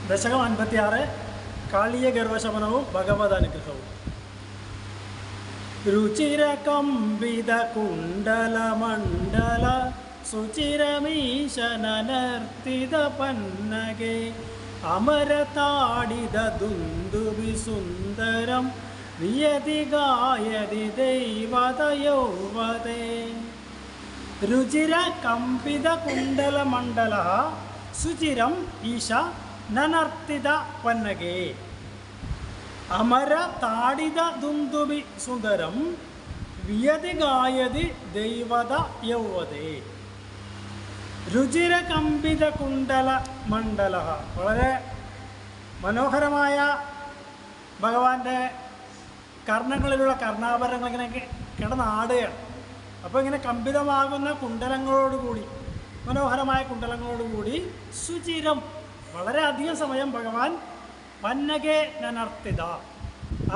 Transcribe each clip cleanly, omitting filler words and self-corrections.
ദശകം 56 കാളിയ ഗർവശമനവും ഭഗവത് അനുഗ്രഹവും. രുചിരകമ്പിത കുണ്ടലമണ്ഡല സുചിരമീശനനർത്തിത പന്നകെ അമരതാടിത ദുന്ദുഭി സുന്ദരം വിയതി ഗായതി ദൈവതയൗവദേ. രുചിരകമ്പിത കുണ്ടലമണ്ഡല സുചിരം ഈശ നനർത്തിത പന്നകേ അമര താടിത ദുന്ദുഭി സുന്ദരം വിയതി ഗായതി ദൈവത യൗവദേ. രുചിരകമ്പിത കുണ്ടല മണ്ഡല, വളരെ മനോഹരമായ ഭഗവാന്റെ കർണങ്ങളിലുള്ള കർണാഭരണങ്ങൾ ഇങ്ങനെ കിടന്നാടുകയാണ്. അപ്പോൾ ഇങ്ങനെ കമ്പിതമാകുന്ന കുണ്ടലങ്ങളോടുകൂടി, മനോഹരമായ കുണ്ടലങ്ങളോടുകൂടി സുചിരം, വളരെയധികം സമയം ഭഗവാൻ പന്നകെ നനർത്തിത,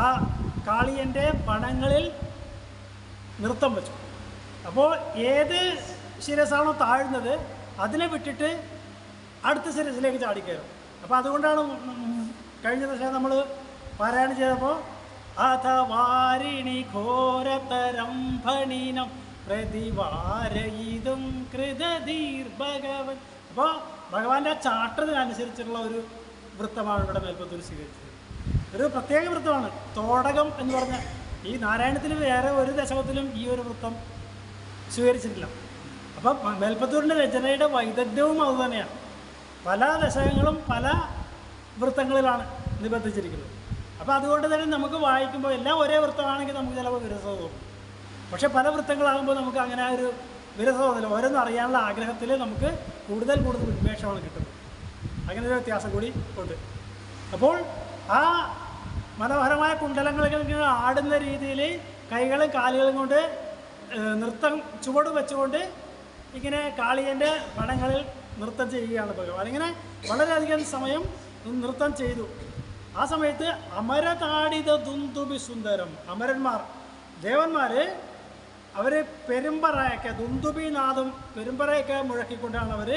ആ കാളിയൻ്റെ പണങ്ങളിൽ നൃത്തം വെച്ചു. അപ്പോൾ ഏത് ശിരസാണോ താഴ്ന്നത് അതിനെ വിട്ടിട്ട് അടുത്ത ശിരസിലേക്ക് ചാടിക്കയറും. അപ്പോൾ അതുകൊണ്ടാണ് കഴിഞ്ഞ ദിവസം നമ്മൾ പാരായണം ചെയ്തപ്പോൾ അഥ വാരിണി ഘോരതരം ഫണീനം പ്രതിവാരയിതും കൃതധീർ ഭഗവൻ. അപ്പോൾ ഭഗവാന്റെ ചാട്ടത്തിനനുസരിച്ചുള്ള ഒരു വൃത്തമാണ് ഇവിടെ മേൽപ്പത്തൂർ സ്വീകരിച്ചത്. ഒരു പ്രത്യേക വൃത്തമാണ് തോടകം എന്ന് പറഞ്ഞ. ഈ നാരായണത്തിൽ വേറെ ഒരു ദശകത്തിലും ഈ ഒരു വൃത്തം സ്വീകരിച്ചിട്ടില്ല. അപ്പം മേൽപ്പത്തൂരിൻ്റെ രചനയുടെ വൈദഗ്ധ്യവും അതുതന്നെയാണ്. പല ദശകങ്ങളും പല വൃത്തങ്ങളിലാണ് നിബന്ധിച്ചിരിക്കുന്നത്. അപ്പോൾ അതുകൊണ്ട് തന്നെ നമുക്ക് വായിക്കുമ്പോൾ എല്ലാം ഒരേ വൃത്തമാണെങ്കിൽ നമുക്ക് ചിലപ്പോൾ വിരസത തോന്നും. പക്ഷേ പല വൃത്തങ്ങളാകുമ്പോൾ നമുക്ക് അങ്ങനെ ഒരു വിരസത തോന്നില്ല. ഓരോന്നും അറിയാനുള്ള ആഗ്രഹത്തിൽ നമുക്ക് കൂടുതൽ ഉന്മേഷമാണ് കിട്ടുന്നത്. അങ്ങനെ ഒരു വ്യത്യാസം കൂടി ഉണ്ട്. അപ്പോൾ ആ മനോഹരമായ കുണ്ടലങ്ങളിങ്ങനെ ആടുന്ന രീതിയിൽ കൈകളും കാലുകളും കൊണ്ട് നൃത്തം ചുവട് വെച്ചുകൊണ്ട് ഇങ്ങനെ കാളിയൻ്റെ പടങ്ങളിൽ നൃത്തം ചെയ്യുകയാണ് ഭഗവാൻ. ഇങ്ങനെ വളരെയധികം സമയം നൃത്തം ചെയ്തു. ആ സമയത്ത് അമരതാടിത ദുന്ദുഭി സുന്ദരം, അമരന്മാർ, ദേവന്മാർ, അവർ പെരുമ്പറയൊക്കെ, ദുന്ദുഭിനാദം, പെരുമ്പറയൊക്കെ മുഴക്കിക്കൊണ്ടാണ് അവർ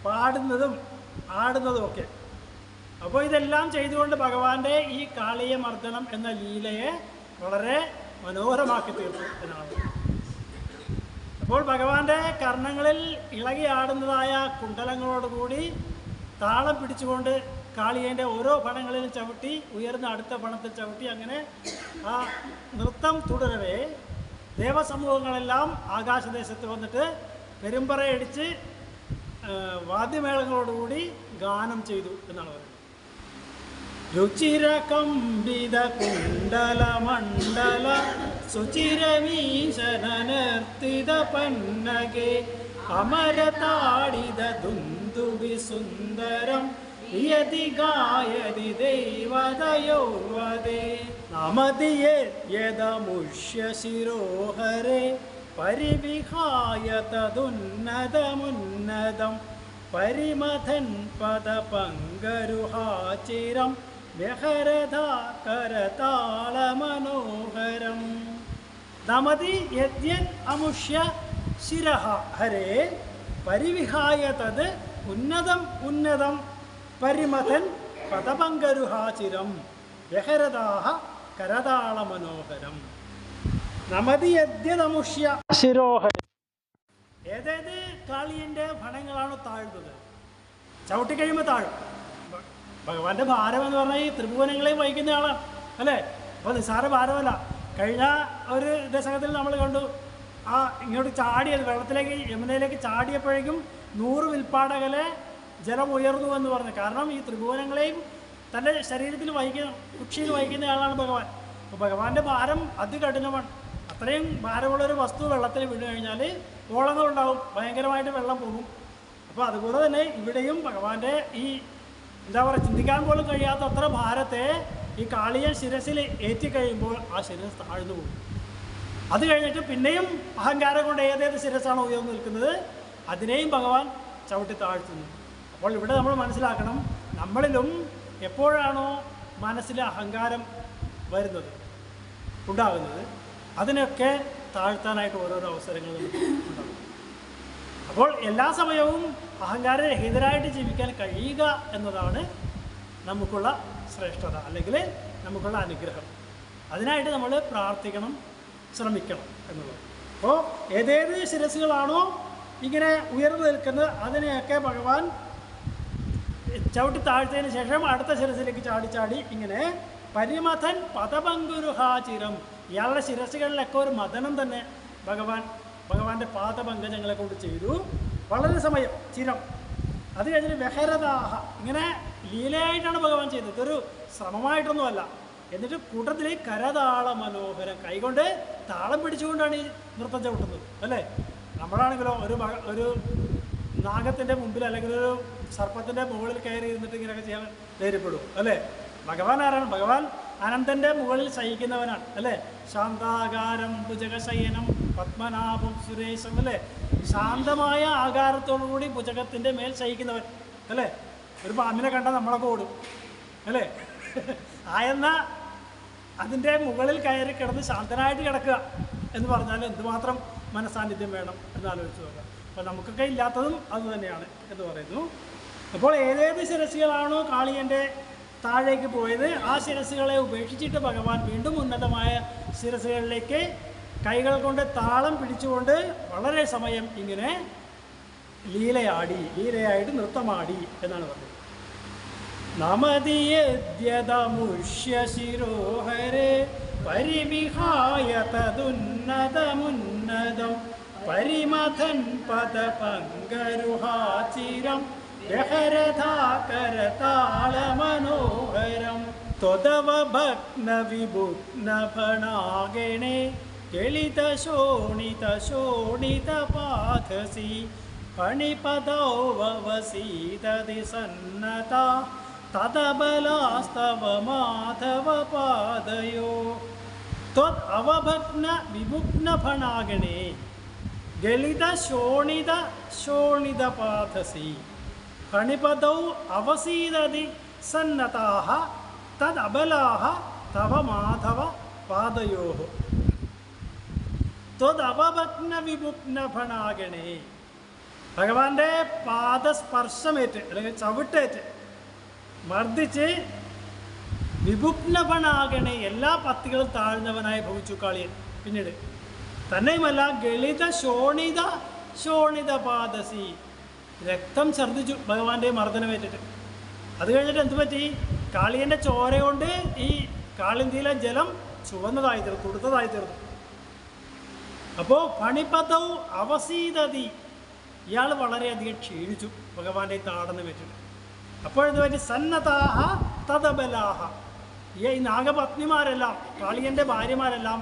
പാടുന്നതും ആടുന്നതും ഒക്കെ. അപ്പോൾ ഇതെല്ലാം ചെയ്തുകൊണ്ട് ഭഗവാന്റെ ഈ കാളിയ മർദ്ദനം എന്ന ലീലയെ വളരെ മനോഹരമാക്കി തീർത്തു എന്നാണ്. അപ്പോൾ ഭഗവാന്റെ കർണങ്ങളിൽ ഇളകി ആടുന്നതായ കുണ്ടലങ്ങളോടുകൂടി താളം പിടിച്ചുകൊണ്ട് കാളിയൻ്റെ ഓരോ പണങ്ങളിലും ചവിട്ടി ഉയർന്ന അടുത്ത പണത്തിൽ ചവിട്ടി, അങ്ങനെ ആ നൃത്തം തുടരവേ ദേവസമൂഹങ്ങളെല്ലാം ആകാശദേശത്ത് വന്നിട്ട് പെരുമ്പറയടിച്ച് വാദ്യമേളങ്ങളോടുകൂടി ഗാനം ചെയ്തു എന്നാണ് പറയുന്നത്. രുചിരകമ്പിത കുണ്ടലമണ്ഡല സുചിരമീശനനർത്തിത പന്നകെ അമരതാടിത ദുന്ദുഭി സുന്ദരം യതി ഗായതി ദൈവതയൗവദേ. നമതിയേ യദമുഷ്യ ശിരോഹരേ പരിവിഹായ തദുന്നതമുന്നതം പരിമഥൻ പദപങ്കരുഹാചിരം വ്യഹരധാ കരതാളമനോഹരം. നമതി യദ്യൻ അമുഷ്യ ശിരഃ ഹരേ പരിവിഹായ തത് ഉന്നതം ഉന്നതം പരിമഥൻ പദപങ്കരുഹാചിരം വ്യഹരധാഹ കരതാളമനോഹരം. നമതി യദ്യനമുഷ്യ ശിരോഹരേ, ഏതേത് കാളിയൻ്റെ ഫണങ്ങളാണോ താഴ്ന്നത്, ചവിട്ടിക്കഴിയുമ്പോൾ താഴും. ഭഗവാന്റെ ഭാരം എന്ന് പറഞ്ഞാൽ ഈ ത്രിഭുവനങ്ങളെയും വഹിക്കുന്ന ആളാണ്, അല്ലേ? അപ്പോൾ നിസ്സാര ഭാരമല്ല. കഴിഞ്ഞ ഒരു ദശകത്തിൽ നമ്മൾ കണ്ടു, ആ ഇങ്ങോട്ട് ചാടിയത്, വെള്ളത്തിലേക്ക് യമുനയിലേക്ക് ചാടിയപ്പോഴേക്കും 100 വിൽപ്പാടകലെ ജലം ഉയർന്നു എന്ന് പറഞ്ഞു. കാരണം ഈ ത്രിഭുവനങ്ങളെയും തൻ്റെ ശരീരത്തിൽ വഹിക്കുന്ന, കുക്ഷിയിൽ വഹിക്കുന്ന ആളാണ് ഭഗവാൻ. അപ്പോൾ ഭഗവാന്റെ ഭാരം അതികഠിനമാണ്. അത്രയും ഭാരമുള്ളൊരു വസ്തു വെള്ളത്തിൽ വീണ് കഴിഞ്ഞാൽ ഓളങ്ങളുണ്ടാവും, ഭയങ്കരമായിട്ട് വെള്ളം പോകും. അപ്പോൾ അതുപോലെ തന്നെ ഇവിടെയും ഭഗവാന്റെ ഈ എന്താ പറയുക, ചിന്തിക്കാൻ പോലും കഴിയാത്ത അത്ര ഭാരത്തെ ഈ കാളിയൻ ശിരസിൽ ഏറ്റിക്കഴിയുമ്പോൾ ആ ശിരസ് താഴ്ന്നു പോകും. അത് കഴിഞ്ഞിട്ട് പിന്നെയും അഹങ്കാരം കൊണ്ട് ഏതേത് ശിരസാണോ ഉയർന്നു നിൽക്കുന്നത് അതിനെയും ഭഗവാൻ ചവിട്ടി താഴ്ത്തുന്നു. അപ്പോൾ ഇവിടെ നമ്മൾ മനസ്സിലാക്കണം, നമ്മളിലും എപ്പോഴാണോ മനസ്സിൽ അഹങ്കാരം വരുന്നത്, ഉണ്ടാകുന്നത്, അതിനൊക്കെ താഴ്ത്താനായിട്ട് ഓരോരോ അവസരങ്ങൾ ഉണ്ടാകും. അപ്പോൾ എല്ലാ സമയവും അഹങ്കാരരഹിതരായിട്ട് ജീവിക്കാൻ കഴിയുക എന്നതാണ് നമുക്കുള്ള ശ്രേഷ്ഠത അല്ലെങ്കിൽ നമുക്കുള്ള അനുഗ്രഹം. അതിനായിട്ട് നമ്മൾ പ്രാർത്ഥിക്കണം, ശ്രമിക്കണം എന്നുള്ളത്. അപ്പോൾ ഏതേത് ശിരസ്സുകളാണോ ഇങ്ങനെ ഉയർന്നു നിൽക്കുന്നത് അതിനെയൊക്കെ ഭഗവാൻ ചവിട്ടി താഴ്ത്തതിന് ശേഷം അടുത്ത ശിരസിലേക്ക് ചാടി ചാടി ഇങ്ങനെ പരിമഥൻ പദപങ്കുരുഹാചിരം, ഇയാളുടെ ശിരസ്സുകളിലൊക്കെ ഒരു മഥനം തന്നെ ഭഗവാന്റെ പാദപങ്കജങ്ങളെ കൊണ്ട് ചെയ്തു. വളരെ സമയം ചിരം. അത് കഴിഞ്ഞിട്ട് വെഹരദാഹ, ഇങ്ങനെ ലീലയായിട്ടാണ് ഭഗവാൻ ചെയ്തത്, ഇതൊരു ശ്രമമായിട്ടൊന്നുമല്ല. എന്നിട്ട് കൂട്ടത്തിൽ കരതാള മനോഹരം, കൈകൊണ്ട് താളം പിടിച്ചുകൊണ്ടാണ് ഈ നൃത്തം ചവിട്ടുന്നത് അല്ലേ. നമ്മളാണെങ്കിലോ ഒരു നാഗത്തിൻ്റെ മുമ്പിൽ അല്ലെങ്കിൽ ഒരു സർപ്പത്തിൻ്റെ മുകളിൽ കയറി ഇരുന്നിട്ട് ഇങ്ങനെയൊക്കെ ചെയ്യാൻ ധൈര്യപ്പെടും അല്ലേ. ഭഗവാൻ ആരാണ്? ഭഗവാൻ അനന്തൻ്റെ മുകളിൽ ശയിക്കുന്നവനാണ് അല്ലേ. ശാന്താകാരം ഭുജകശയനം പത്മനാഭം സുരേശം അല്ലേ. ശാന്തമായ ആകാരത്തോടുകൂടി ഭുജകത്തിൻ്റെ മേൽ ശയിക്കുന്നവൻ അല്ലേ. ഒരു പാമ്പിനെ കണ്ടാൽ നമ്മളൊക്കെ ഓടും അല്ലേ. ആയെന്ന അതിൻ്റെ മുകളിൽ കയറി കിടന്ന് ശാന്തനായിട്ട് കിടക്കുക എന്ന് പറഞ്ഞാൽ എന്തുമാത്രം മനസാന്നിധ്യം വേണം എന്നാലോചിച്ച് നോക്കാം. അപ്പോൾ നമുക്കൊക്കെ ഇല്ലാത്തതും അതുതന്നെയാണ് എന്ന് പറയുന്നു. അപ്പോൾ ഏതേത് ശിരസ്സുകളാണോ കാളിയൻ്റെ താഴേക്ക് പോയത് ആ ശിരസ്സുകളെ ഉപേക്ഷിച്ചിട്ട് ഭഗവാൻ വീണ്ടും ഉന്നതമായ ശിരസ്സുകളിലേക്ക് കൈകൾ കൊണ്ട് താളം പിടിച്ചുകൊണ്ട് വളരെ സമയം ഇങ്ങനെ ലീലയായിട്ട് നൃത്തമാടി എന്നാണ് പറഞ്ഞത്. നമതിയദ്യതമുഷ്യശിരോഹരേ പരിവിഹായ തദുന്നതമുന്നതം പരിമഥൻ പദപങ്കരുഹാചിരം രഹരഥാകരതാളമനോഹരം ത്വദവ ഭഗ്നവിഭുഗ്നഫണാഗണേ ഗളിതശോണിതശോണിതപാഥസി ഫണിപദോ വവസീദതി സന്നതാ തദബലാസ്തവ മാധവ പാദയോ ത്വദ് അവഭഗ്ന വിഭുഗ്നഫണാഗണേ ഗളിതശോണിതശോണിതപാഥസി ഫണിപദൗ അവസീദതി സന്നതാഃ തദബലാഃ തവ മാധവ പാദയോഃ ത്വദവഭഗ്ന വിഭുഗ്നഫണാഗണേ. ഭഗവാന്റെ പാദസ്പർശമേറ്റ് അല്ലെങ്കിൽ ചവിട്ടേറ്റ് മർദ്ദിച്ച് വിഭുഗ്നഫണാഗണേ എല്ലാ പത്തികളും താഴ്ന്നവനായി ഭവിച്ചു കാളിയൻ. പിന്നീട് തന്നെയുമല്ല ഗളിത ശോണിത പാദസി, രക്തം ഛർദ്ദിച്ചു ഭഗവാന്റെ മർദ്ദനമേറ്റിട്ട്. അത് കഴിഞ്ഞിട്ട് എന്ത് പറ്റി? കാളിയൻ്റെ ചോര കൊണ്ട് ഈ കാളിന്തിയിലെ ജലം ചുവന്നതായി തീർന്നു, തുടുത്തതായി തീർന്നു. അപ്പോൾ പണിപദൗ അവസീദതി, ഇയാൾ വളരെയധികം ക്ഷീണിച്ചു ഭഗവാന്റെ താടനമേറ്റിട്ട്. അപ്പോഴെന്ത് പറ്റി? സന്നതാഹ തദബലാഹ, ഈ നാഗപത്നിമാരെല്ലാം കാളിയൻ്റെ ഭാര്യമാരെല്ലാം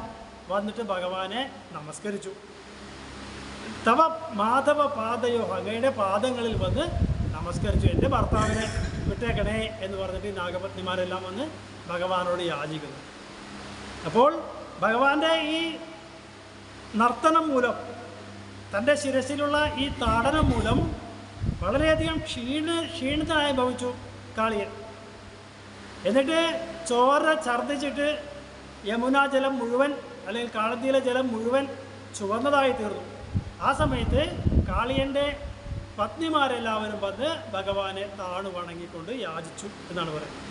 വന്നിട്ട് ഭഗവാനെ നമസ്കരിച്ചു. തവ മാധവ പാദയോ, അങ്ങയുടെ പാദങ്ങളിൽ വന്ന് നമസ്കരിച്ചു. എൻ്റെ ഭർത്താവിനെ വിട്ടേക്കണേ എന്ന് പറഞ്ഞിട്ട് നാഗപത്നിമാരെല്ലാം വന്ന് ഭഗവാനോട് യാചിക്കുന്നു. അപ്പോൾ ഭഗവാന്റെ ഈ നർത്തനം മൂലം, തൻ്റെ ശിരസിലുള്ള ഈ താടനം മൂലം വളരെയധികം ക്ഷീണിതനായി ഭവിച്ചു കാളിയൻ. എന്നിട്ട് ചോര ഛർദ്ദിച്ചിട്ട് യമുനാ ജലം മുഴുവൻ അല്ലെങ്കിൽ കാളന്തിയിലെ ജലം മുഴുവൻ ചുവന്നതായി തീർന്നു. ആ സമയത്ത് കാളിയൻ്റെ പത്നിമാരെല്ലാവരും വന്ന് ഭഗവാനെ താണു വണങ്ങിക്കൊണ്ട് യാചിച്ചു എന്നാണ് പറയുന്നത്.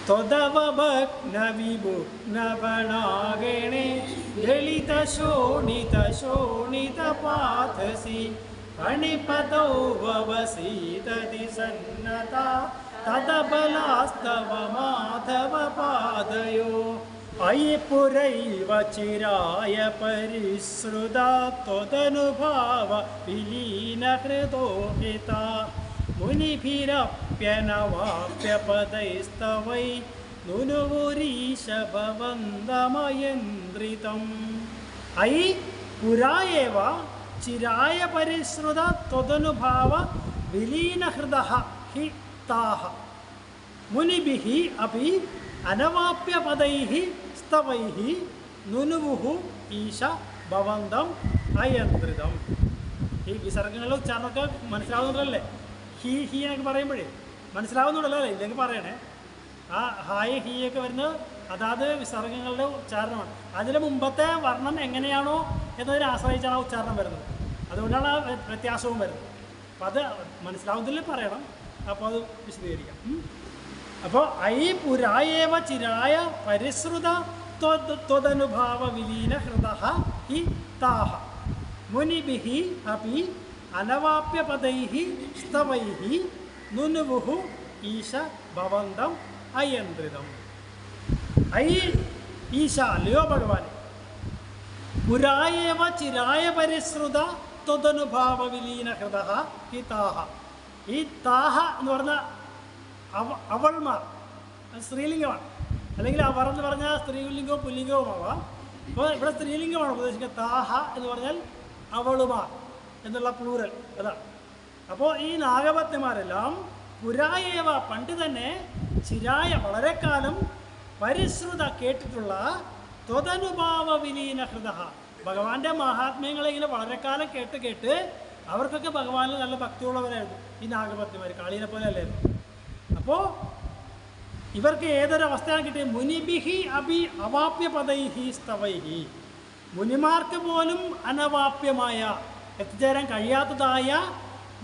ത്വദവ ഭഗ്നവിഭുഗ്നഫണാഗണേ ഗളിതശോണിതശോണിതപാഥസി ഫണിപദൗ വവസീദതി സന്നതാ തദബലാസ്തവ മാധവ പാദയോ അയി പുരൈവ ചിരായ പരിശ്രുതാ ത്വദനുഭാവ വിലീനഹൃദോഹിത മുനിഭിരപ്യനവാപ്യപദൈസ്തവൈ നുനുവുരീശഭവന്ദമയന്ത്രിതം അയി പുരായേവ ചിരായ പരിശ്രുത ത്വദനുഭാവ വിലീനഹൃദഃ ഹി താഃ മുനിഭിഃ അപി അനവാപ്യപദൈഃ സ്തവൈഃ നുനുവുഃ ഈശ ഭവന്തം അയന്ത്രിതം. ഈ വിസർഗങ്ങളുടെ ഉച്ചാരണമൊക്കെ മനസ്സിലാവുന്നുണ്ടല്ലേ? ഹി എന്നൊക്കെ പറയുമ്പോഴേ മനസ്സിലാവുന്നുണ്ടല്ലോ അല്ലേ? ഇല്ലെങ്കിൽ പറയണേ. ആ ഹായ് ഹീയൊക്കെ വരുന്നത് അതാത് വിസർഗങ്ങളുടെ ഉച്ചാരണമാണ്. അതിന് മുമ്പത്തെ വർണ്ണം എങ്ങനെയാണോ എന്നതിനെ ആശ്രയിച്ചാണ് ആ ഉച്ചാരണം വരുന്നത്. അതുകൊണ്ടാണ് ആ വ്യത്യാസവും വരുന്നത്. അപ്പോൾ അത് മനസ്സിലാവുന്നതിൽ പറയണം. അപ്പോൾ അത് വിശദീകരിക്കാം. അപ്പോൾ ഐ പുരായേവ ചിരായ പരിസൃത ത്വദനുഭാവ വിലീന ഹൃദഃ ഹി താഹ മുനിഭിഹി അപി അനവാപ്യപദൈഃ സ്തവൈഃ നുനുവുഹു ഈശ ഭവന്തം അയന്ത്രിതം. ഐ ഈശ, അല്ലയോ ഭഗവാനെ, പുരായേവ ചിരായ പരിസൃത ത്വദനുഭാവ വിലീന ഹൃദഃ ഹി താഹ. ഈ താഹ എന്ന് പറഞ്ഞ അവൾമാർ സ്ത്രീലിംഗമാണ്, അല്ലെങ്കിൽ അവർ എന്ന് പറഞ്ഞാൽ സ്ത്രീലിംഗവും പുല്ലിംഗവുമാവാം. അപ്പോൾ ഇവിടെ സ്ത്രീലിംഗമാണ് ഉപദേശിക്കുന്നത്. താഹ എന്ന് പറഞ്ഞാൽ അവളുമാർ എന്നുള്ള പ്ലൂറൽ അതാണ്. അപ്പോൾ ഈ നാഗപത്നിമാരെല്ലാം പുരായേവ പണ്ട് തന്നെ ചിരായ വളരെ കാലം പരിശ്രുത കേട്ടിട്ടുള്ള ത്വദനുഭാവ വിലീന ഹൃദഃ ഭഗവാന്റെ മഹാത്മ്യങ്ങളെ ഇങ്ങനെ വളരെ കാലം കേട്ട് കേട്ട് അവർക്കൊക്കെ ഭഗവാനിൽ നല്ല ഭക്തിയുള്ളവരായിരുന്നു ഈ നാഗപത്നിമാർ, കാളീനെ പോലെ അല്ലായിരുന്നു. അപ്പോൾ ഇവർക്ക് ഏതൊരവസ്ഥയാണ് കിട്ടിയത്? മുനിഭിഹി അഭി അവാപ്യ പദൈഹി സ്തവൈഹി, മുനിമാർക്ക് പോലും അനവാപ്യമായ എത്തിച്ചേരാൻ കഴിയാത്തതായ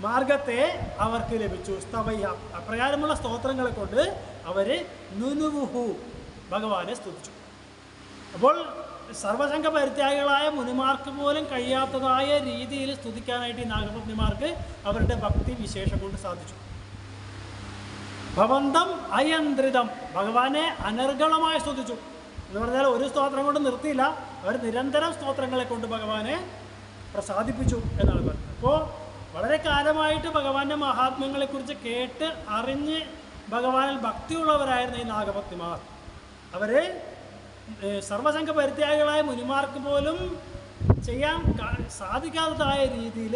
മാർഗത്തെ അവർക്ക് ലഭിച്ചു. സ്തവൈഹ, അപ്രകാരമുള്ള സ്തോത്രങ്ങളെ കൊണ്ട് അവർ നുനുവുഹു ഭഗവാനെ സ്തുതിച്ചു. അപ്പോൾ സർവസംഘ പരിത്യാഗികളായ മുനിമാർക്ക് പോലും കഴിയാത്തതായ രീതിയിൽ സ്തുതിക്കാനായിട്ട് ഈ നാഗപത്നിമാർക്ക് അവരുടെ ഭക്തി വിശേഷം കൊണ്ട് സാധിച്ചു. ഭവന്തം അയന്ത്രിതം, ഭഗവാനെ അനർഗളമായി സ്തുതിച്ചു എന്ന് പറഞ്ഞാൽ ഒരു സ്തോത്രം കൊണ്ട് നിർത്തിയില്ല, അവർ നിരന്തരം സ്തോത്രങ്ങളെ കൊണ്ട് ഭഗവാനെ പ്രസാദിപ്പിച്ചു എന്നാണ് പറഞ്ഞത്. അപ്പോൾ വളരെ കാലമായിട്ട് ഭഗവാന്റെ മഹാത്മ്യങ്ങളെക്കുറിച്ച് കേട്ട് അറിഞ്ഞ് ഭഗവാനിൽ ഭക്തിയുള്ളവരായിരുന്നു ഈ നാഗപത്നിമാർ. അവർ സർവസംഘ പരിത്യാഗികളായ മുനിമാർക്ക് പോലും ചെയ്യാൻ സാധിക്കാത്തതായ രീതിയിൽ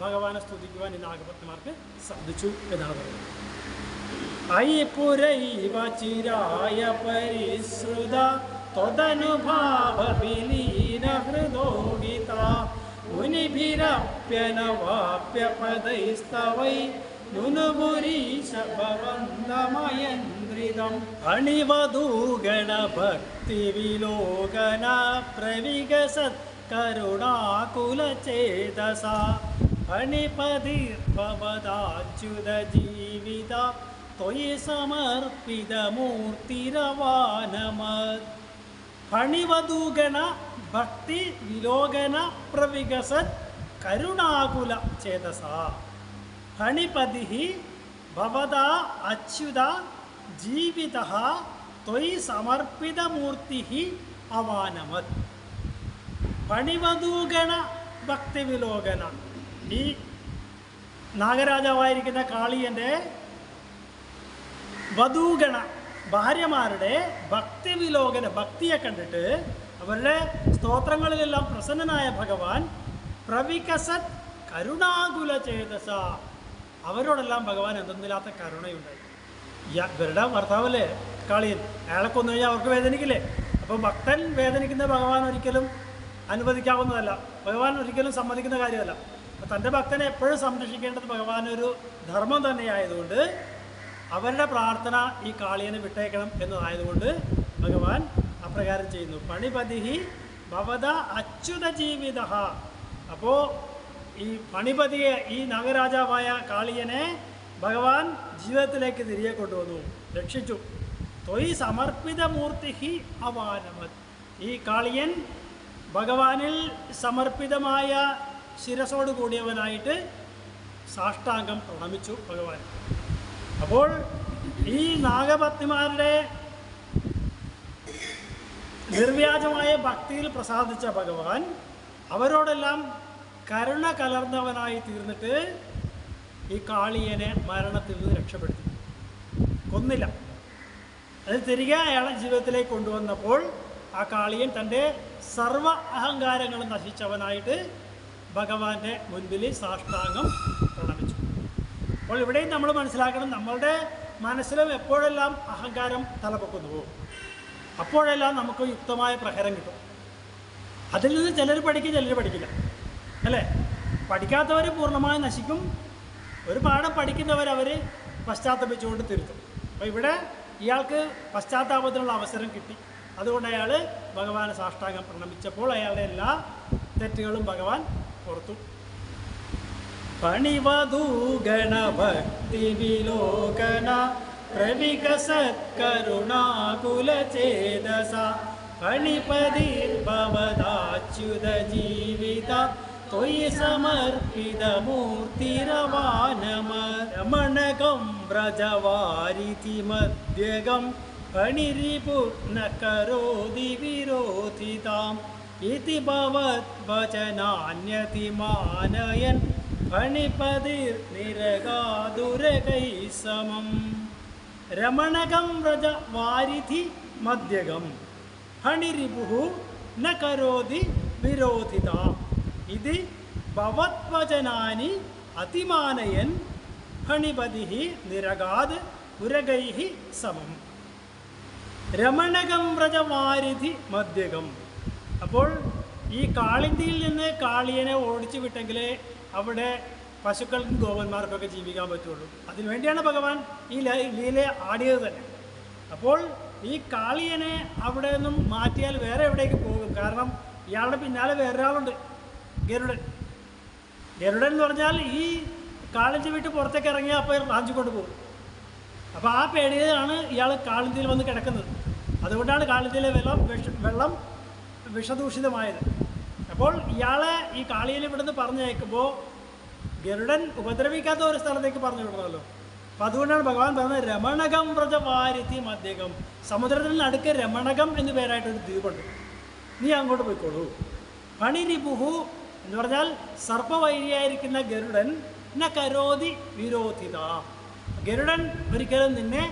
ഭഗവാനെ സ്തുതിക്കുവാൻ ഈ നാഗപത്നിമാർക്ക് സാധിച്ചു എന്നാണ് പറയുന്നത്. ഐ പുരൈവ ചിരായ പരിസൃത ത്വദനുഭാവ വിലീന ഹൃദോഗിത മുനിഭിരപ്യനവാപ്യ പദൈസ്തവൈ നുനുപുരീശ ഭവന്തമയന്ത്രിതം. അണിവധൂഗണ ഭക്തി വിലോകന പ്രവികസത് കരുണാകുലചേതസ അണിപതിർഭവദാച്യുത ജീവിത ത്വയി സമർപ്പിതമൂർത്തിരവാനമത്. ഫണിവധൂഗണ ഭക്തി വിലോകന പ്രവികസത് കരുണാകുല ചേതസ ഫണിപതി ഭവദാ അച്യുത ജീവിത ത്വയി സമർപ്പിതമൂർത്തി അവാനമത്. ഫണിവധൂഗണ ഭക്തി വിലോകന, ഈ നാഗരാജാവായിരിക്കുന്ന കാളിയൻ്റെ വധൂഗണ ഭാര്യമാരുടെ ഭക്തി വിലോകന, ഭക്തിയെ കണ്ടിട്ട് അവരുടെ സ്തോത്രങ്ങളിലെല്ലാം പ്രസന്നനായ ഭഗവാൻ പ്രവികസത് കരുണാകുല ചേതസ, അവരോടെല്ലാം ഭഗവാൻ എന്തെന്നില്ലാത്ത കരുണയുണ്ടായി. ഇവരുടെ ഭർത്താവല്ലേ കാളിയൻ, അയാളെ കൊന്നു കഴിഞ്ഞാൽ അവർക്ക് വേദനിക്കില്ലേ? അപ്പോൾ ഭക്തൻ വേദനിക്കുന്ന ഭഗവാൻ ഒരിക്കലും അനുവദിക്കാവുന്നതല്ല, ഭഗവാൻ ഒരിക്കലും സമ്മതിക്കുന്ന കാര്യമല്ല. അപ്പോൾ തൻ്റെ ഭക്തനെ എപ്പോഴും സംരക്ഷിക്കേണ്ടത് ഭഗവാനൊരു ധർമ്മം തന്നെയായതുകൊണ്ട് അവരുടെ പ്രാർത്ഥന ഈ കാളിയനെ വിട്ടേക്കണം എന്നതായതുകൊണ്ട് ഭഗവാൻ അപ്രകാരം ചെയ്യുന്നു. പണിപതിഹി ഭവദ അച്യുത ജീവിത. അപ്പോൾ ഈ പണിപതിയെ, ഈ നാഗരാജാവായ കാളിയനെ ഭഗവാൻ ജീവിതത്തിലേക്ക് തിരികെ കൊണ്ടുവന്നു, രക്ഷിച്ചു. ത്വയി സമർപ്പിത മൂർത്തി അവാനമത്. ഈ കാളിയൻ ഭഗവാനിൽ സമർപ്പിതമായ ശിരസോട് കൂടിയവനായിട്ട് സാഷ്ടാംഗം പ്രണമിച്ചു ഭഗവാൻ. അപ്പോൾ ഈ നാഗപത്നിമാരുടെ നിർവ്യാജമായ ഭക്തിയിൽ പ്രസാദിച്ച ഭഗവാൻ അവരോടെല്ലാം കരുണ കലർന്നവനായി തീർന്നിട്ട് ഈ കാളിയനെ മരണത്തിൽ നിന്ന് രക്ഷപ്പെടുത്തി, കൊന്നില്ല. അത് തിരികെ അയാളെ ജീവിതത്തിലേക്ക് കൊണ്ടുവന്നപ്പോൾ ആ കാളിയൻ തൻ്റെ സർവ അഹങ്കാരങ്ങളും നശിച്ചവനായിട്ട് ഭഗവാന്റെ മുൻപിൽ സാഷ്ടാംഗം പ്രണമിച്ചു. അപ്പോൾ ഇവിടെയും നമ്മൾ മനസ്സിലാക്കണം, നമ്മളുടെ മനസ്സിലും എപ്പോഴെല്ലാം അഹങ്കാരം തലപൊക്കുന്നുവോ അപ്പോഴെല്ലാം നമുക്ക് യുക്തമായ പ്രഹരം കിട്ടും. അതിൽ നിന്ന് ചിലർ പഠിക്കും, ചിലർ പഠിക്കില്ല, അല്ലേ? പഠിക്കാത്തവർ പൂർണ്ണമായി നശിക്കും, ഒരു പാഠം പഠിക്കുന്നവർ പശ്ചാത്തപിച്ചുകൊണ്ട് തിരുത്തും. അപ്പോൾ ഇവിടെ ഇയാൾക്ക് പശ്ചാത്താപത്തിനുള്ള അവസരം കിട്ടി, അതുകൊണ്ട് അയാൾ ഭഗവാനെ സാഷ്ടാംഗം പ്രണമിച്ചപ്പോൾ അയാളുടെ എല്ലാ തെറ്റുകളും ഭഗവാൻ പുറത്തു. പണിവധൂഗണ ഭക്തി വിലോകന പ്രവികസത്കരുണാകുലചേതസ ഫണിപതിർഭവദാച്യുത ജീവിത ത്വയി സമർപ്പിതമൂർത്തിരവാനമ രമണകം വ്രജവാരിധി മധ്യകം ഫണിരിപുർന കരോതി വിരോധിതാം ഇതി ഭവദ്വചനാന്യതിമാനയൻ ഫണിപതിർനിരകാതുരകൈ സമം. രമണകം വ്രജ വാരിധി മധ്യകം ഫണിരിപുഃ ന കരോതി വിരോധിതാം ഇതി ഭവദ്വചനാനി അതിമാനയൻ ഫണിപതിഃ നിരകാത് ഉരകൈഃ സമം. രമണകം വ്രജ വാരിധി മധ്യകം. അപ്പോൾ ഈ കാളിന്തിയിൽ നിന്ന് കാളിയനെ ഓടിച്ചു വിട്ടെങ്കിലേ അവിടെ പശുക്കൾക്കും ഗോപന്മാർക്കൊക്കെ ജീവിക്കാൻ പറ്റുള്ളൂ. അതിനുവേണ്ടിയാണ് ഭഗവാൻ ഈ ലീല ആടിയത് തന്നെ. അപ്പോൾ ഈ കാളിയനെ അവിടെ നിന്നും മാറ്റിയാൽ വേറെ എവിടേക്ക് പോകും? കാരണം ഇയാളുടെ പിന്നാലെ വേറൊരാളുണ്ട്, ഗരുഡൻ. ഗരുഡൻ എന്ന് പറഞ്ഞാൽ ഈ കാളിന്തി വിട്ട് പുറത്തേക്ക് ഇറങ്ങിയാൽ അപ്പോൾ റാഞ്ചിക്കൊണ്ട് പോകും. അപ്പോൾ ആ പേടിയിലാണ് ഇയാൾ കാളിന്തിയിൽ വന്ന് കിടക്കുന്നത്. അതുകൊണ്ടാണ് കാളിന്തിയിലെ വെള്ളം വിഷദൂഷിതമായത്. അപ്പോൾ ഇയാളെ ഈ കാളിയനെ ഇവിടുന്ന് പറഞ്ഞയക്കുമ്പോൾ ഗരുഡൻ ഉപദ്രവിക്കാത്ത ഒരു സ്ഥലത്തേക്ക് പറഞ്ഞു വിടണമല്ലോ. അപ്പം അതുകൊണ്ടാണ് ഭഗവാൻ പറഞ്ഞത് രമണകം വ്രജവാരിധി മധ്യകം. സമുദ്രത്തിന് നടുക്ക് രമണകം എന്ന് പേരായിട്ടൊരു ദ്വീപുണ്ട്, നീ അങ്ങോട്ട് പോയിക്കോളൂ. ഫണിരിപുഃ എന്ന് പറഞ്ഞാൽ സർപ്പവൈരിയായിരിക്കുന്ന ഗരുഡൻ ന കരോതി വിരോധിത. ഗരുഡൻ ഒരിക്കലും നിന്നെ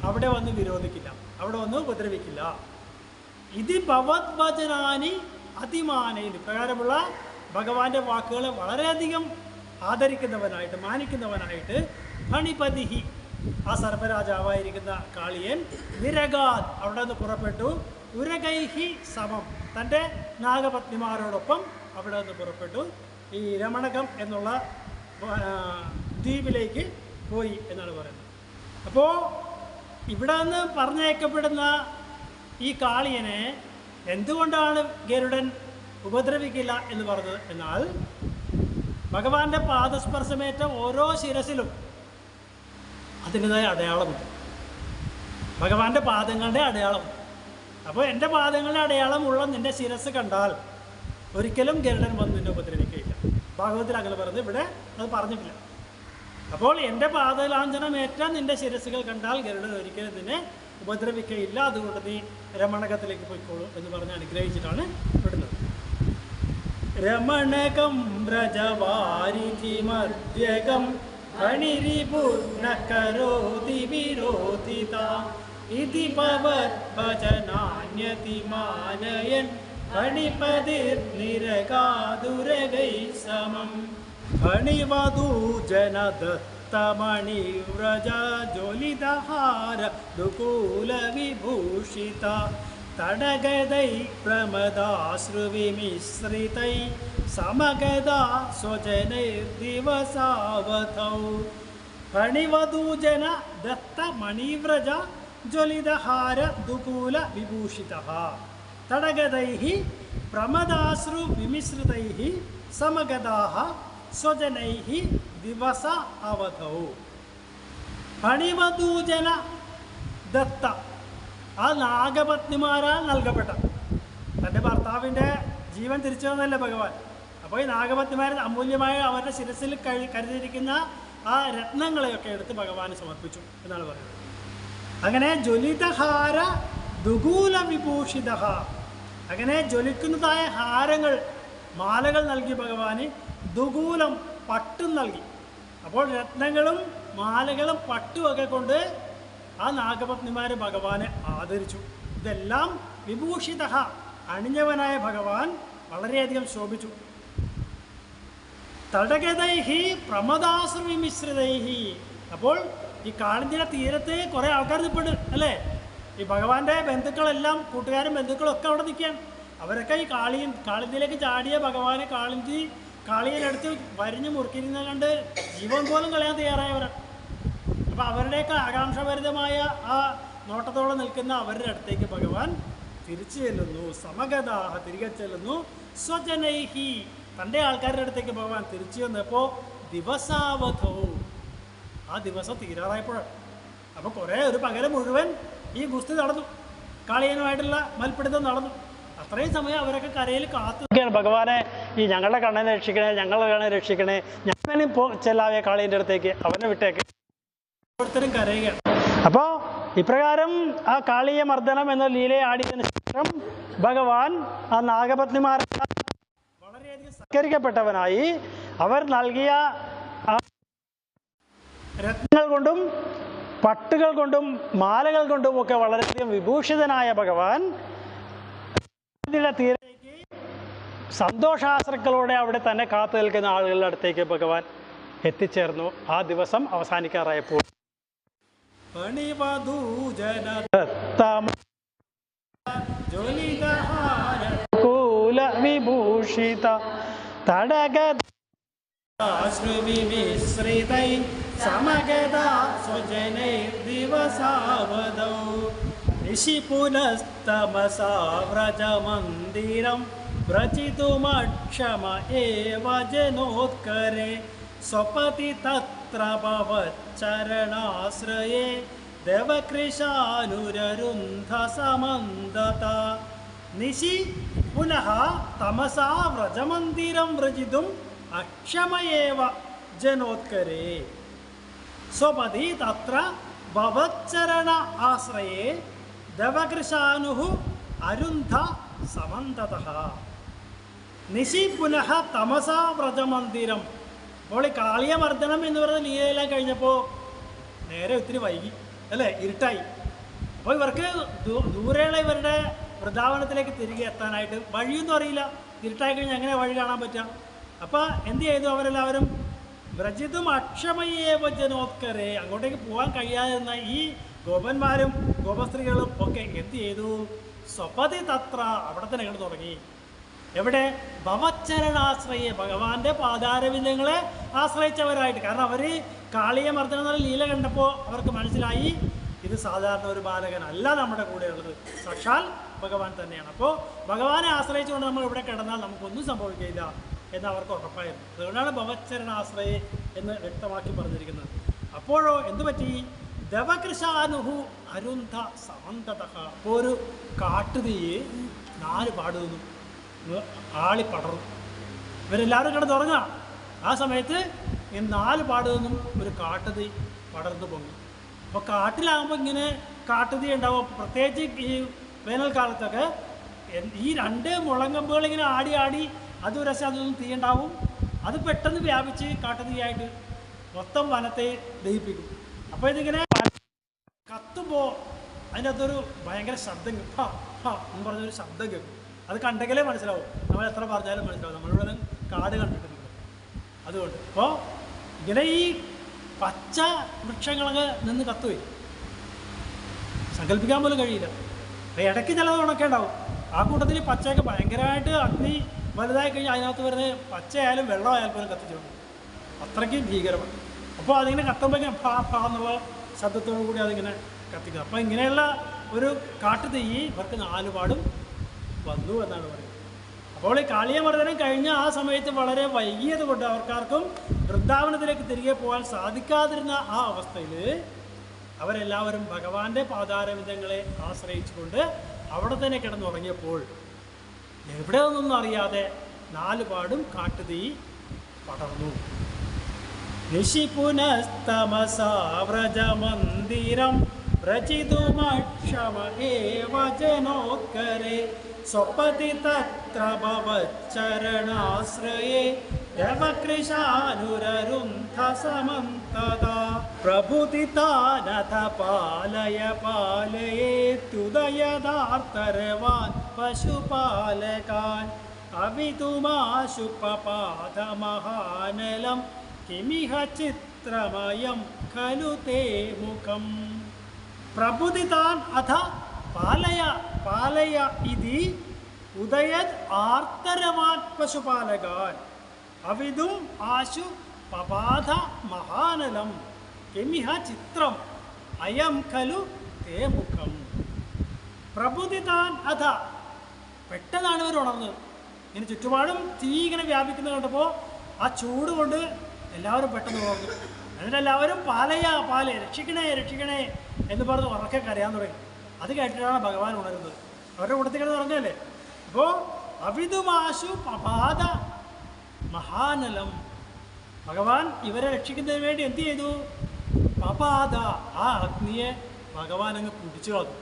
അവിടെ വന്ന് വിരോധിക്കില്ല, അവിടെ വന്ന് ഉപദ്രവിക്കില്ല. ഇത് ഭവദ്വചനാനി അതിമാനയിൽ പ്രകാരമുള്ള ഭഗവാന്റെ വാക്കുകളെ വളരെയധികം ആദരിക്കുന്നവനായിട്ട് മാനിക്കുന്നവനായിട്ട് ഫണിപതിഹി ആ സർപ്പരാജാവായിരിക്കുന്ന കാളിയൻ നിരകാത് അവിടെ നിന്ന് പുറപ്പെട്ടു. ഉരകൈഹി സമം തൻ്റെ നാഗപത്നിമാരോടൊപ്പം അവിടെ നിന്ന് പുറപ്പെട്ടു ഈ രമണകം എന്നുള്ള ദ്വീപിലേക്ക് പോയി എന്നാണ് പറയുന്നത്. അപ്പോൾ ഇവിടെ നിന്ന് പറഞ്ഞയക്കപ്പെടുന്ന ഈ കാളിയനെ എന്തുകൊണ്ടാണ് ഗരുഡൻ ഉപദ്രവിക്കില്ല എന്ന് പറഞ്ഞത് എന്നാൽ ഭഗവാന്റെ പാദസ്പർശമേറ്റ ഓരോ ശിരസിലും അതിൻ്റെതായ അടയാളമുണ്ട്, ഭഗവാന്റെ പാദങ്ങളുടെ അടയാളം. അപ്പോൾ എൻ്റെ പാദങ്ങളുടെ അടയാളമുള്ള നിൻ്റെ ശിരസ് കണ്ടാൽ ഒരിക്കലും ഗരുഡൻ വന്ന് നിന്നെ ഉപദ്രവിക്കുകയില്ല. ഭാഗവത്തിൽ അങ്ങനെ പറഞ്ഞത്, ഇവിടെ അത് പറഞ്ഞിട്ടില്ല. അപ്പോൾ എൻ്റെ പാദലാഞ്ചനമേറ്റ നിൻ്റെ ശിരസുകൾ കണ്ടാൽ ഗരുഡൻ ഒരിക്കലും നിന്നെ ഉപദ്രവിക്കുകയില്ല, അതുകൊണ്ട് നീ രമണകത്തിലേക്ക് പോയിക്കോളൂ എന്ന് പറഞ്ഞ് അനുഗ്രഹിച്ചിട്ടാണ് വിടുന്നത്. രമണകം വ്രജവാരിധി മധ്യകം ഫണിരിപുർന കരോതി വിരോധിതാം ഇതി ഭവദ്വചനാന്യതിമാനയൻ ഫണിപതിർനിരകാതുരകൈ സമം. ഫണിവധൂജനദത്തമണിവ്രജ ജ്വലിതഹാര ദുകൂലവിഭൂഷിത തടഗദൈ പ്രമദാശ്രുവിമിശ്രിതൈ സമഗദാ സ്വജനൈർദിവസാവധൗ. ഫണിവധൂജന ദത്തമണിവ്രജ ജ്വലിതഹാര ദുകൂല വിഭൂഷിതഃ തടഗദൈഃ പ്രമദാശ്രുവിമിശ്രിതൈഃ സമഗദാഃ സ്വജനൈഃ ദിവസ അവധൗ. ഫണിവധൂജന ദത്ത ആ നാഗപത്നിമാരാൽ നൽകപ്പെട്ട, തൻ്റെ ഭർത്താവിൻ്റെ ജീവൻ തിരിച്ചു തന്നല്ലേ ഭഗവാൻ. അപ്പോൾ ഈ നാഗപത്നിമാർ അമൂല്യമായ അവരുടെ ശിരസിൽ കരുതിയിരിക്കുന്ന ആ രത്നങ്ങളെയൊക്കെ എടുത്ത് ഭഗവാന് സമർപ്പിച്ചു എന്നാണ് പറയുന്നത്. അങ്ങനെ ജ്വലിതഹാര ദുകൂല വിഭൂഷിത, അങ്ങനെ ജ്വലിക്കുന്നതായ ഹാരങ്ങൾ മാലകൾ നൽകി ഭഗവാന്. ദുകൂലം പട്ടും നൽകി. അപ്പോൾ രത്നങ്ങളും മാലകളും പട്ടുമൊക്കെ കൊണ്ട് ആ നാഗപത്നിമാർ ഭഗവാനെ ആദരിച്ചു. ഇതെല്ലാം വിഭൂഷിത അണിഞ്ഞവനായ ഭഗവാൻ വളരെയധികം ശോഭിച്ചു. തടഗതൈഹി പ്രമദാശ്രുവിമിശ്രിതൈഹി. അപ്പോൾ ഈ കാളിന്തിയുടെ തീരത്ത് കുറേ ആൾക്കാർ നിൽപ്പുണ്ട് അല്ലേ? ഈ ഭഗവാന്റെ ബന്ധുക്കളെല്ലാം, കൂട്ടുകാരും ബന്ധുക്കളൊക്കെ അവിടെ നിൽക്കുകയാണ്. അവരൊക്കെ ഈ കാളിന്തിയിലേക്ക് ചാടിയ ഭഗവാനെ കാളിയിലെടുത്ത് വരിഞ്ഞ് മുറുക്കിയിരുന്ന കണ്ട് ജീവൻ പോലും കളയാൻ തയ്യാറായവരാണ്. അപ്പോൾ അവരുടെയൊക്കെ ആകാംക്ഷഭരിതമായ ആ നോട്ടത്തോടെ നിൽക്കുന്ന അവരുടെ അടുത്തേക്ക് ഭഗവാൻ തിരിച്ചു ചെല്ലുന്നു. സമഗതാഹ തിരികെ ചെല്ലുന്നു. സ്വജനൈഹി തൻ്റെ ആൾക്കാരുടെ അടുത്തേക്ക് ഭഗവാൻ തിരിച്ചു വന്നപ്പോൾ ദിവസാവധവും ആ ദിവസം തീരാറായപ്പോഴാണ്. അപ്പോൾ കുറേ ഒരു പകരം മുഴുവൻ ഈ ഗുസ്തി നടന്നു, കാളിയനുമായിട്ടുള്ള മൽപ്പിടുത്തം നടന്നു. അത്രയും സമയം അവരൊക്കെ കരയിൽ കാത്തു ഭഗവാനെ, ഈ ഞങ്ങളുടെ കണ്ണനെ രക്ഷിക്കണേ, ഞങ്ങളുടെ കണ്ണനെ രക്ഷിക്കണേ, ഞാനും ചെല്ലാവേ കാളിയൻ്റെ അടുത്തേക്ക്, അവനെ വിട്ടേക്ക്. ഓരോരുത്തരും കരയുകയാണ്. അപ്പോൾ ഇപ്രകാരം ആ കാളിയ മർദ്ദനം എന്ന ലീലയെ ആടിയതിനു ശേഷം ഭഗവാൻ ആ നാഗപത്നിമാരെ വളരെയധികം സത്കരിക്കപ്പെട്ടവനായി. അവർ നൽകിയ രത്നങ്ങൾ കൊണ്ടും പട്ടുകൾ കൊണ്ടും മാലകൾ കൊണ്ടും ഒക്കെ വളരെയധികം വിഭൂഷിതനായ ഭഗവാൻ തീരേക്ക് സന്തോഷാശ്രുക്കളോടെ അവിടെ തന്നെ കാത്തു നിൽക്കുന്ന ആളുകളുടെ അടുത്തേക്ക് ഭഗവാൻ എത്തിച്ചേർന്നു. ആ ദിവസം അവസാനിക്കാറായപ്പോൾ വിഭൂഷിത തടക ശ്രുവിമിശ്രിതൈ സമഗതാ സ്വജനൈ ദിവസാവദൗ നിശിപുനസ്തമസാ വ്രജമന്ദിരം വ്രജിതുമക്ഷമ ഏവ ജനോത്കരേ സ്വപതി തത്ര ഭവച്ചരണാശ്രയേ ദേവകൃശാനുരരുന്ധ സമന്തത നിശി പുനഃ തമസാ വ്രജമന്ദിരം വ്രജിതും അക്ഷമയേവ ജനോത്കരേ സ്വപതി തത്ര ഭവച്ചരണ ആശ്രയേ ദേവകൃശാനുഃ അരുന്ധ സമന്തതഃ നിശി പുനഃ തമസാ വ്രജമന്ദിരം. അപ്പോൾ ഈ കാളിയമർദ്ദനം എന്ന് പറയുന്ന ലീലയെല്ലാം കഴിഞ്ഞപ്പോൾ നേരെ ഒത്തിരി വൈകി അല്ലേ, ഇരുട്ടായി. അപ്പോൾ ഇവർക്ക് ദൂരെയുള്ള ഇവരുടെ വൃന്ദാവനത്തിലേക്ക് തിരികെ എത്താനായിട്ട് വഴിയൊന്നും അറിയില്ല. ഇരുട്ടായി കഴിഞ്ഞാൽ എങ്ങനെ വഴി കാണാൻ പറ്റുക? അപ്പോൾ എന്ത് ചെയ്തു അവരെല്ലാവരും? വ്രജിതും അക്ഷമയേവ ജനോത്കരേ, അങ്ങോട്ടേക്ക് പോകാൻ കഴിയാതിരുന്ന ഈ ഗോപന്മാരും ഗോപസ്ത്രീകളും ഒക്കെ എന്ത് ചെയ്തു? സ്വപതി തത്ര, അവിടെ തന്നെ കണ്ടു തുടങ്ങി. എവിടെ? ഭവച്ചരണാശ്രയെ, ഭഗവാന്റെ പാദാരവിന്ദങ്ങളെ ആശ്രയിച്ചവരായിട്ട്. കാരണം അവർ കാളിയമർദ്ദനം എന്നുള്ള ലീല കണ്ടപ്പോൾ അവർക്ക് മനസ്സിലായി ഇത് സാധാരണ ഒരു ബാലകനല്ല നമ്മുടെ കൂടെയുള്ളത്, സാക്ഷാൽ ഭഗവാൻ തന്നെയാണ്. അപ്പോൾ ഭഗവാനെ ആശ്രയിച്ചുകൊണ്ട് നമ്മൾ ഇവിടെ കിടന്നാൽ നമുക്കൊന്നും സംഭവിക്കില്ല എന്ന് അവർക്ക് ഉറപ്പായിരുന്നു. അതുകൊണ്ടാണ് ഭവച്ചരണാശ്രയെ എന്ന് വ്യക്തമാക്കി പറഞ്ഞിരിക്കുന്നത്. അപ്പോഴോ എന്തു പറ്റി? ദേവകൃശാനുഃ അരുന്ധ സമന്തതഃ. അപ്പോൾ ഒരു കാട്ടുതീ 4 പാടുന്നു, ആളി പടർന്നു. ഇവരെല്ലാവരും കിടന്നുറങ്ങുക. ആ സമയത്ത് ഈ 4 പാടുനിന്നും ഒരു കാട്ടുതീ പടർന്നു പൊങ്ങി. അപ്പോൾ കാട്ടിലാകുമ്പോൾ ഇങ്ങനെ കാട്ടുതീ ഉണ്ടാവും. പ്രത്യേകിച്ച് ഈ വേനൽക്കാലത്തൊക്കെ ഈ 2 മുളങ്കമ്പുകൾ ഇങ്ങനെ ആടി ആടി അതൊരു രസം, അതൊന്നും തീ ഉണ്ടാവും. അത് പെട്ടെന്ന് വ്യാപിച്ച് കാട്ടുതീയായിട്ട് മൊത്തം വനത്തെ ദഹിപ്പിക്കും. അപ്പോൾ ഇതിങ്ങനെ കത്തുമ്പോൾ അതിൻ്റെ അകത്തൊരു ഭയങ്കര ശബ്ദം എന്ന് പറഞ്ഞൊരു ശബ്ദം കേൾക്കും. അത് കണ്ടെങ്കിലേ മനസ്സിലാവും. നമ്മൾ എത്ര പറഞ്ഞാലും മനസ്സിലാവും. നമ്മളിവിടെ കാട് കണ്ടിട്ടുണ്ട്. അതുകൊണ്ട് അപ്പോൾ ഇങ്ങനെ ഈ പച്ച വൃക്ഷങ്ങളൊക്കെ നിന്ന് കത്തുപോയി സങ്കല്പിക്കാൻ പോലും കഴിയില്ല. ഇടയ്ക്ക് ചിലത് ഉണക്കെ ഉണ്ടാവും. ആ കൂട്ടത്തിൽ പച്ചയൊക്കെ ഭയങ്കരമായിട്ട് അഗ്നി വലുതായി കഴിഞ്ഞാൽ അതിനകത്ത് വരുന്ന പച്ചയായാലും വെള്ളമായാലും പോലും കത്തിച്ചുകൊണ്ട് അത്രയ്ക്ക് ഭീകരമാണ്. അപ്പോൾ അതിങ്ങനെ കത്തുമ്പോൾ ഇങ്ങനെ ഫാ എന്നുള്ള ശബ്ദത്തോടു കൂടി അതിങ്ങനെ കത്തിക്കുക. അപ്പോൾ ഇങ്ങനെയുള്ള ഒരു കാട്ടുതീ ഇവർക്ക് 4 പാടും വന്നു എന്നാണ് പറയുന്നത്. അപ്പോൾ ഈ കാളിയമർദ്ദനം കഴിഞ്ഞ ആ സമയത്ത് വളരെ വൈകിയത് കൊണ്ട് അവർക്കാർക്കും വൃന്ദാവനത്തിലേക്ക് തിരികെ പോകാൻ സാധിക്കാതിരുന്ന ആ അവസ്ഥയിൽ അവരെല്ലാവരും ഭഗവാന്റെ പാദാരവിന്ദങ്ങളെ ആശ്രയിച്ചുകൊണ്ട് അവിടെ തന്നെ കിടന്നുറങ്ങിയപ്പോൾ എവിടെ നിന്നൊന്നും അറിയാതെ 4 പാടും കാട്ടുതീ പടർന്നു. നിശിപുനസ്തമസാ വ്രജമന്ദിരം വ്രജിതുമക്ഷമ ഏവ ജനോത്കരേ സ്വപതി തത്ര ഭവച്ചരണാശ്രയേ ദേവകൃശാനുരരുന്ധ സമന്തതാ പ്രഭുതിതാനഥ പാലയ പാലയേത്യുദയദാർത്തരവാൻ പശുപാലകാൻ അവിതുമാശുപപാദമഹാനലം കിമിഹ ചിത്രമയം ഖലു തേ മുഖം. പ്രബുദിതാൻ അഥ പാലയ പാലയ ഇതി ഉദയത് ആർത്തരവാൻ പശുപാലകാൻ അവിതും ആശു പപാധ മഹാനലം കിമിഹ ചിത്രം അയം ഖലു തേ മുഖം. പ്രബുദിതാൻ അഥ, പെട്ടെന്നാണ് ഇവർ ഉണർന്നത്. ഇങ്ങനെ ചുറ്റുപാടും തീ ഇങ്ങനെ വ്യാപിക്കുന്നത് കണ്ടപ്പോൾ ആ ചൂട് കൊണ്ട് എല്ലാവരും പെട്ടെന്ന് ഉണർന്നു. അതിനെല്ലാവരും പാല രക്ഷിക്കണേ രക്ഷിക്കണേ എന്ന് പറഞ്ഞ് ഉറക്കെ കരയാൻ തുടങ്ങി. അത് കേട്ടിട്ടാണ് ഭഗവാൻ ഉണരുന്നത്. അവരുടെ കൂട്ടത്തിൽ കിടന്ന് ഉറങ്ങല്ലേ. അപ്പോൾ അവിതുമാശു പപാത മഹാനലം, ഭഗവാൻ ഇവരെ രക്ഷിക്കുന്നതിന് വേണ്ടി എന്ത് ചെയ്തു? പപാത, ആ അഗ്നിയെ ഭഗവാൻ അങ്ങ് കുടിച്ചു കളഞ്ഞു.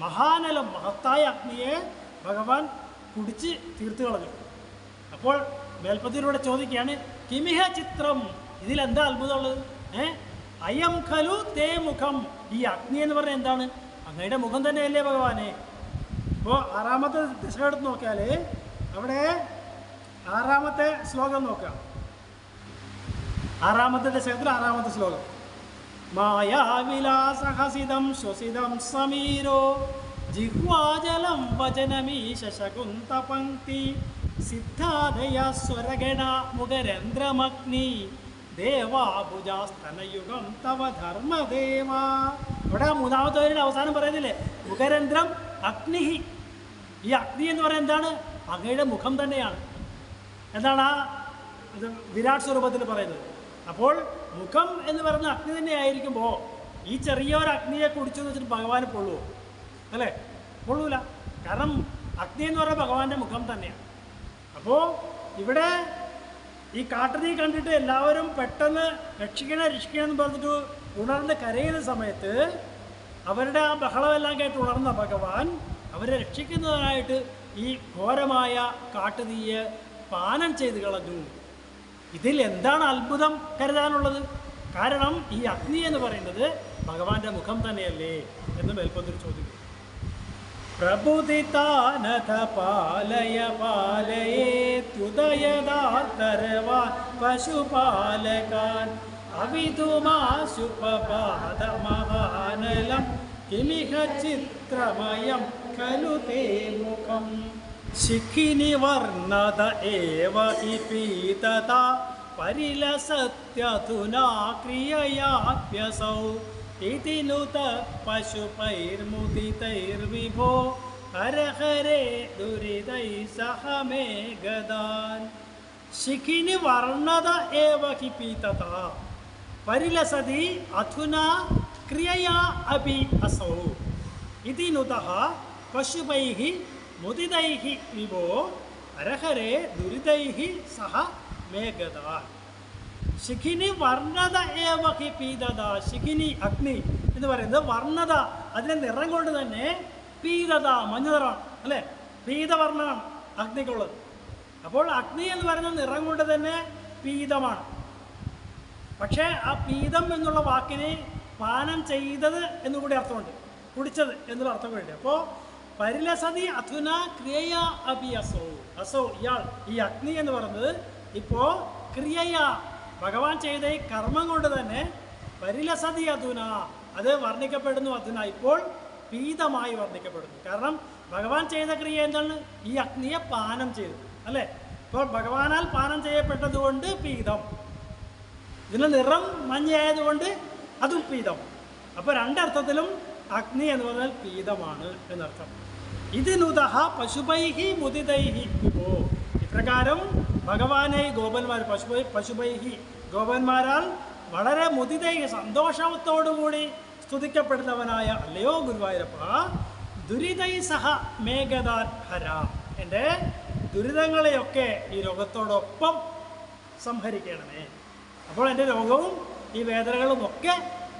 മഹാനലം, മഹത്തായ അഗ്നിയെ ഭഗവാൻ കുടിച്ച് തീർത്തു കളഞ്ഞു. അപ്പോൾ മേൽപ്പത്തിലൂടെ ചോദിക്കുകയാണ്, കിമിഹ ചിത്രം, ഇതിലെന്താ അത്ഭുതമുള്ളത്? അയം ഖലു തേ മുഖം, ഈ അഗ്നി എന്ന് പറഞ്ഞാൽ എന്താണ്? അങ്ങയുടെ മുഖം തന്നെയല്ലേ ഭഗവാനെ. ഇപ്പോൾ 6ാമത്തെ ദിശ എടുത്ത് നോക്കിയാൽ അവിടെ 6ാമത്തെ ശ്ലോകം നോക്കാം. 6ാമത്തെ ദശകത്തിൽ 6ാമത്തെ ശ്ലോകം. മായാവിലാസഹസിതം ശ്വസിതം സമീരോ ജിഹ്വാജലം വചനമീശ ശകുന്തപംക്തി സിദ്ധാദയ സ്വരഗണ മുഖരേന്ദ്രമഗ്നി ദേവാഭുജാസ്തനയുഗം തവ ധർമ്മദേവ. ഇവിടെ 3ാമത്തെ വരിയുടെ അവസാനം പറയുന്നില്ലേ, മുഖരേന്ദ്രം അഗ്നിഹി. ഈ അഗ്നി എന്ന് പറയുന്നത് എന്താണ്? അങ്ങയുടെ മുഖം തന്നെയാണ്. എന്താണ് ആ വിരാട് സ്വരൂപത്തിൽ പറയുന്നത്. അപ്പോൾ മുഖം എന്ന് പറയുന്ന അഗ്നി തന്നെ ആയിരിക്കുമ്പോൾ ഈ ചെറിയൊരു അഗ്നിയെ കുടിച്ചു എന്ന് വെച്ചിട്ട് ഭഗവാന് പൊള്ളുമോ? അല്ലേ, പൊള്ളൂല. കാരണം അഗ്നി എന്ന് പറയുന്നത് ഭഗവാന്റെ മുഖം തന്നെയാണ്. അപ്പോൾ ഇവിടെ ഈ കാട്ടുതീ കണ്ടിട്ട് എല്ലാവരും പെട്ടെന്ന് രക്ഷിക്കണം എന്ന് പറഞ്ഞിട്ട് ഉണർന്ന് കരയുന്ന സമയത്ത് അവരുടെ ആ ബഹളമെല്ലാം കേട്ട് ഉണർന്ന ഭഗവാൻ അവരെ രക്ഷിക്കുന്നതിനായിട്ട് ഈ ഘോരമായ കാട്ടുതീയെ പാനം ചെയ്ത് കളഞ്ഞു. ഇതിൽ എന്താണ് അത്ഭുതം കരുതാനുള്ളത്? കാരണം ഈ അഗ്നി എന്ന് പറയുന്നത് ഭഗവാന്റെ മുഖം തന്നെയല്ലേ എന്ന് മേൽപ്പത്തിൽ ചോദിക്കും. പ്രബുദിതാനഥ പാലയ പാലയേത്യുദയദാതരവാൻ പശുപാലകാൻ അവിതുമാശുപപാദമഹാനലം കിമിഹ ചിത്രമയം ഖലു തേ മുഖം ശിഖിനി വർണ്ണത ഏവ ഹി പീതത പരിലസത്യധുനാ ക്രിയയാപ്യസൗ ഇതി നുത പശുപൈർമുദിതൈർവിഭോ ഹരഹരേ ദുരിതൈ സഹ മേ ഗദാൻ. ശിഖിനി വർണ്ണത ഏവ ഹി പീതത പരിലസതി അധുനാ ക്രിയയാ അപി അസൗ ഇതി നുതഃ പശുപൈഃ മുദിതൈഃ വിഭോ ഹരഹരേ ദുരിതൈഃ സഹ മേ ഗദാൻ. ശിഖിനി വർണ്ണത ഏവ ഹി പീതത. ശിഖിനി അഗ്നി എന്ന് പറയുന്നത് വർണ്ണത, അതിൻ്റെ നിറം കൊണ്ട് തന്നെ പീതത മഞ്ഞ നിറമാണ് അല്ലേ, പീതവർണ്ണമാണ് അഗ്നിക്കുള്ളത്. അപ്പോൾ അഗ്നി എന്ന് പറയുന്ന നിറം കൊണ്ട് തന്നെ പീതമാണ്. പക്ഷേ ആ പീതം എന്നുള്ള വാക്കിന് പാനം ചെയ്തത് എന്നുകൂടി അർത്ഥമുണ്ട്, കുടിച്ചത് എന്നുള്ള അർത്ഥം കൂടി. അപ്പോൾ പരിലസതി അധുന ക്രിയ അപി അസോ. അസോ ഇയാൾ, ഈ അഗ്നി എന്ന് പറയുന്നത് ഇപ്പോൾ ക്രിയ ഭഗവാൻ ചെയ്ത ഈ കർമ്മം കൊണ്ട് തന്നെ പരിലസതി അധുന, അത് വർണ്ണിക്കപ്പെടുന്നു. അധുന ഇപ്പോൾ പീതമായി വർണ്ണിക്കപ്പെടുന്നു. കാരണം ഭഗവാൻ ചെയ്ത ക്രിയ എന്താണ്? ഈ അഗ്നിയെ പാനം ചെയ്തു അല്ലേ. ഇപ്പോൾ ഭഗവാനാൽ പാനം ചെയ്യപ്പെട്ടതുകൊണ്ട് പീതം, ഇതിൻ്റെ നിറം മഞ്ഞയായതുകൊണ്ട് അതും പീതം. അപ്പോൾ രണ്ടർത്ഥത്തിലും അഗ്നി എന്ന് പറഞ്ഞാൽ പീതമാണ് എന്നർത്ഥം. ഇത് നുതഃ പശുപൈഹി മുദിതൈഹി വിഭോ. ഇപ്രകാരം ഭഗവാനെ ഗോപന്മാർ പശുപൈഹി ഗോപന്മാരാൽ വളരെ മുദിതൈഹി സന്തോഷത്തോടുകൂടി സ്തുതിക്കപ്പെടുന്നവനായ അല്ലയോ ഗുരുവായൂരപ്പ, ദുരിതൈ സഹ മേഘദാൻ ഹര, എൻ്റെ ദുരിതങ്ങളെയൊക്കെ ഈ രോഗത്തോടൊപ്പം സംഹരിക്കണമേ. അപ്പോൾ എൻ്റെ രോഗവും ഈ വേദനകളും ഒക്കെ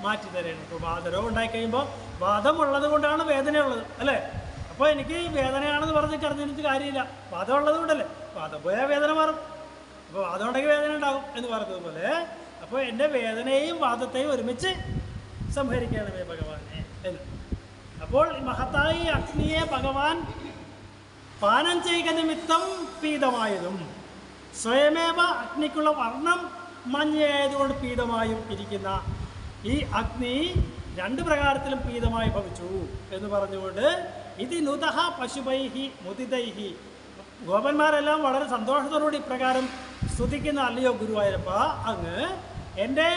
മാറ്റി തരണം. ഇപ്പോൾ വാതരോഗം ഉണ്ടായിക്കഴിയുമ്പോൾ വാദമുള്ളത് കൊണ്ടാണ് വേദനയുള്ളത് അല്ലേ. അപ്പോൾ എനിക്ക് വേദനയാണെന്ന് പറഞ്ഞ് കറിഞ്ഞിട്ട് കാര്യമില്ല, വാദം ഉള്ളത് കൊണ്ടല്ലേ. വാദം പോയാൽ വേദന മാറും. അപ്പോൾ വാദം ഉണ്ടെങ്കിൽ വേദന ഉണ്ടാകും എന്ന് പറഞ്ഞതുപോലെ അപ്പോൾ എൻ്റെ വേദനയെയും വാദത്തെയും ഒരുമിച്ച് സംഹരിക്കണമേ ഭഗവാനെ എന്ന്. അപ്പോൾ ഈ മഹത്തായ അഗ്നിയെ ഭഗവാൻ പാനം ചെയ്യുക നിമിത്തം പീതമായതും സ്വയമേവ അഗ്നിക്കുള്ള വർണ്ണം മഞ്ഞയായതുകൊണ്ട് പീതമായും ഇരിക്കുന്ന ഈ അഗ്നി രണ്ട് പ്രകാരത്തിലും പീതമായി ഭവിച്ചു എന്ന് പറഞ്ഞുകൊണ്ട് ഇത് നുതഃ പശുപൈഹി മുദിതൈഹി, ഗോപന്മാരെല്ലാം വളരെ സന്തോഷത്തോടുകൂടി ഇപ്രകാരം സ്തുതിക്കുന്ന അല്ലയോ ഗുരുവായൂരപ്പ, അങ്ങ് എൻ്റെ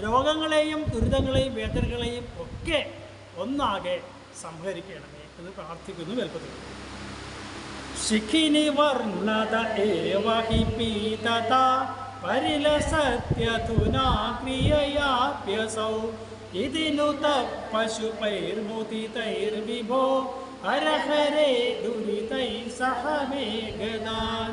രോഗങ്ങളെയും ദുരിതങ്ങളെയും വേദനകളെയും ഒക്കെ ഒന്നാകെ സംഹരിക്കണമേ എന്ന് പ്രാർത്ഥിക്കുന്നു വെൽപ്പത്തിൽ. ശിഖിനി വർണ്ണത ഏവ ഹി പീതത പരിലസത്യധുനാ ക്രിയയാപ്യസൗ ഇതിനു തപശുപൈർമുദിതൈർവിഭോ ഹര ഹരേ ദുരിതൈ സഹ മേ ഗദാൻ